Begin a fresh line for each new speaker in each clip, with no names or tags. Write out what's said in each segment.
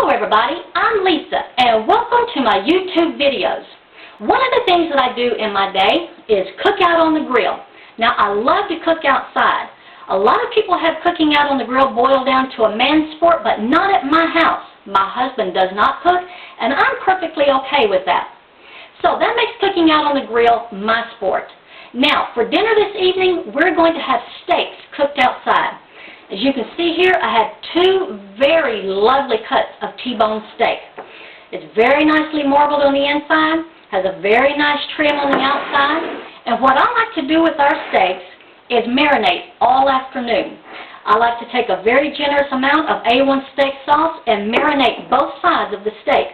Hello everybody, I'm Lisa and welcome to my YouTube videos. One of the things that I do in my day is cook out on the grill. Now I love to cook outside. A lot of people have cooking out on the grill boiled down to a man's sport, but not at my house. My husband does not cook and I'm perfectly okay with that. So that makes cooking out on the grill my sport. Now for dinner this evening we're going to have steaks cooked outside. As you can see here, I have two very lovely cuts of T-bone steak. It's very nicely marbled on the inside, has a very nice trim on the outside, and what I like to do with our steaks is marinate all afternoon. I like to take a very generous amount of A1 steak sauce and marinate both sides of the steak.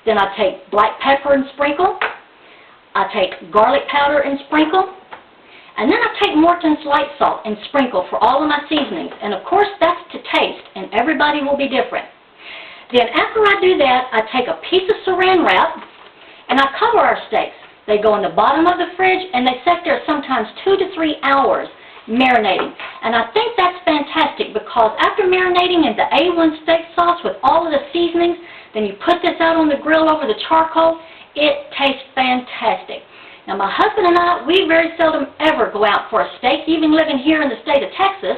Then I take black pepper and sprinkle, I take garlic powder and sprinkle, and then I take Morton's light salt and sprinkle for all of my seasonings. And of course that's to taste, and everybody will be different. Then after I do that, I take a piece of saran wrap and I cover our steaks. They go in the bottom of the fridge and they sit there sometimes 2 to 3 hours marinating. And I think that's fantastic because after marinating in the A1 steak sauce with all of the seasonings, then you put this out on the grill over the charcoal, it tastes fantastic. Now my husband and I, we very seldom ever go out for a steak, even living here in the state of Texas,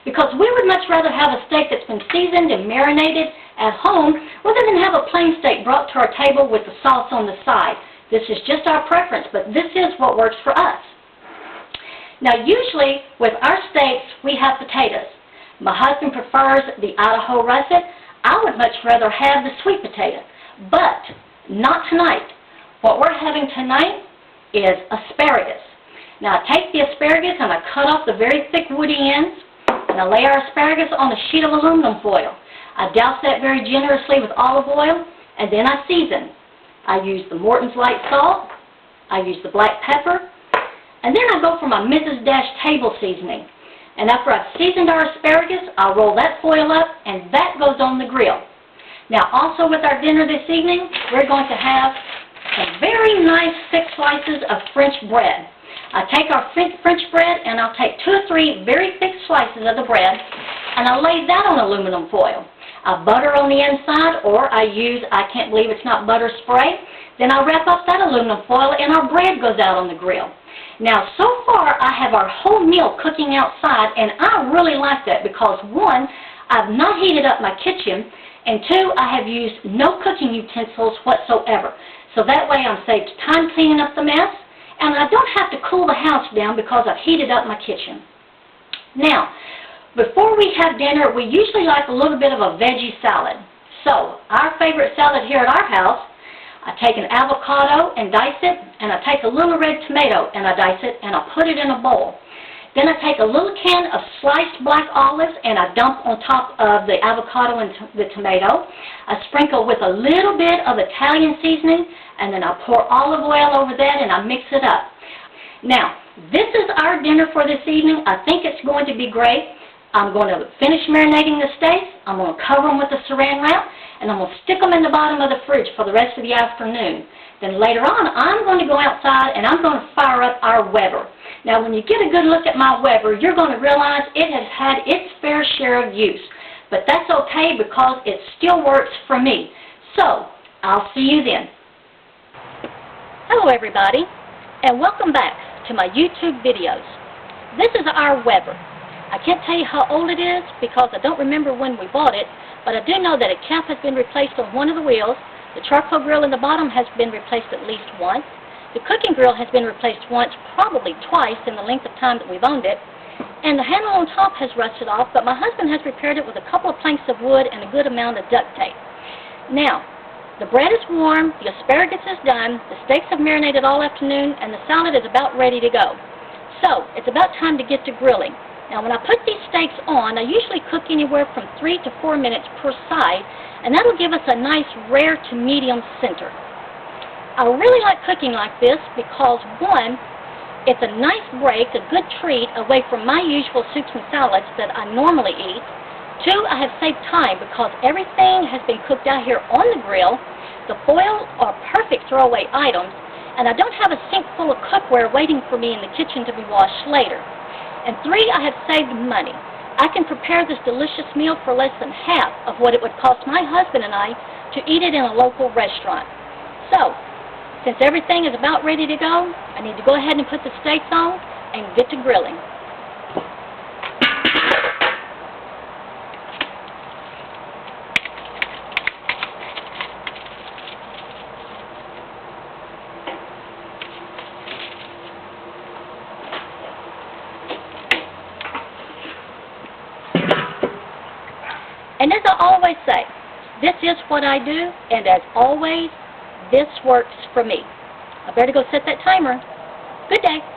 because we would much rather have a steak that's been seasoned and marinated at home rather than have a plain steak brought to our table with the sauce on the side. This is just our preference, but this is what works for us. Now usually with our steaks we have potatoes. My husband prefers the Idaho russet. I would much rather have the sweet potato, but not tonight. What we're having tonight is asparagus. Now I take the asparagus and I cut off the very thick woody ends and I lay our asparagus on a sheet of aluminum foil. I douse that very generously with olive oil and then I season. I use the Morton's light salt, I use the black pepper, and then I go for my Mrs. Dash table seasoning. And after I've seasoned our asparagus, I'll roll that foil up and that goes on the grill. Now also with our dinner this evening, we're going to have some very nice thick slices of French bread. I take our French bread and I'll take 2 or 3 very thick slices of the bread and I lay that on aluminum foil. I butter on the inside, or I use, I can't believe it's not butter spray, then I wrap up that aluminum foil and our bread goes out on the grill. Now so far I have our whole meal cooking outside and I really like that because 1, I've not heated up my kitchen, and 2, I have used no cooking utensils whatsoever. So that way I'm saved time cleaning up the mess, and I don't have to cool the house down because I've heated up my kitchen. Now, before we have dinner, we usually like a little bit of a veggie salad. So, our favorite salad here at our house, I take an avocado and dice it, and I take a little red tomato and I dice it, and I put it in a bowl. Then I take a little can of sliced black olives and I dump on top of the avocado and the tomato. I sprinkle with a little bit of Italian seasoning and then I pour olive oil over that and I mix it up. Now, this is our dinner for this evening. I think it's going to be great. I'm going to finish marinating the steaks. I'm going to cover them with a saran wrap and I'm going to stick them in the bottom of the fridge for the rest of the afternoon. Then later on, I'm going to go outside and I'm going to fire up our Weber. Now, when you get a good look at my Weber, you're going to realize it has had its fair share of use. But that's okay because it still works for me. So, I'll see you then. Hello, everybody, and welcome back to my YouTube videos. This is our Weber. I can't tell you how old it is because I don't remember when we bought it, but I do know that a cap has been replaced on one of the wheels. The charcoal grill in the bottom has been replaced at least once. The cooking grill has been replaced once, probably twice in the length of time that we've owned it. And the handle on top has rusted off, but my husband has repaired it with a couple of planks of wood and a good amount of duct tape. Now, the bread is warm, the asparagus is done, the steaks have marinated all afternoon, and the salad is about ready to go. So, it's about time to get to grilling. Now, when I put these steaks on, I usually cook anywhere from 3 to 4 minutes per side, and that'll give us a nice rare to medium center. I really like cooking like this because 1, it's a nice break, a good treat away from my usual soups and salads that I normally eat. 2, I have saved time because everything has been cooked out here on the grill. The foil are perfect throwaway items, and I don't have a sink full of cookware waiting for me in the kitchen to be washed later. And 3, I have saved money I can prepare this delicious meal for less than half of what it would cost my husband and I to eat it in a local restaurant. So, since everything is about ready to go, I need to go ahead and put the steaks on and get to grilling. And as I always say, this is what I do, and as always, this works for me. I better go set that timer. Good day.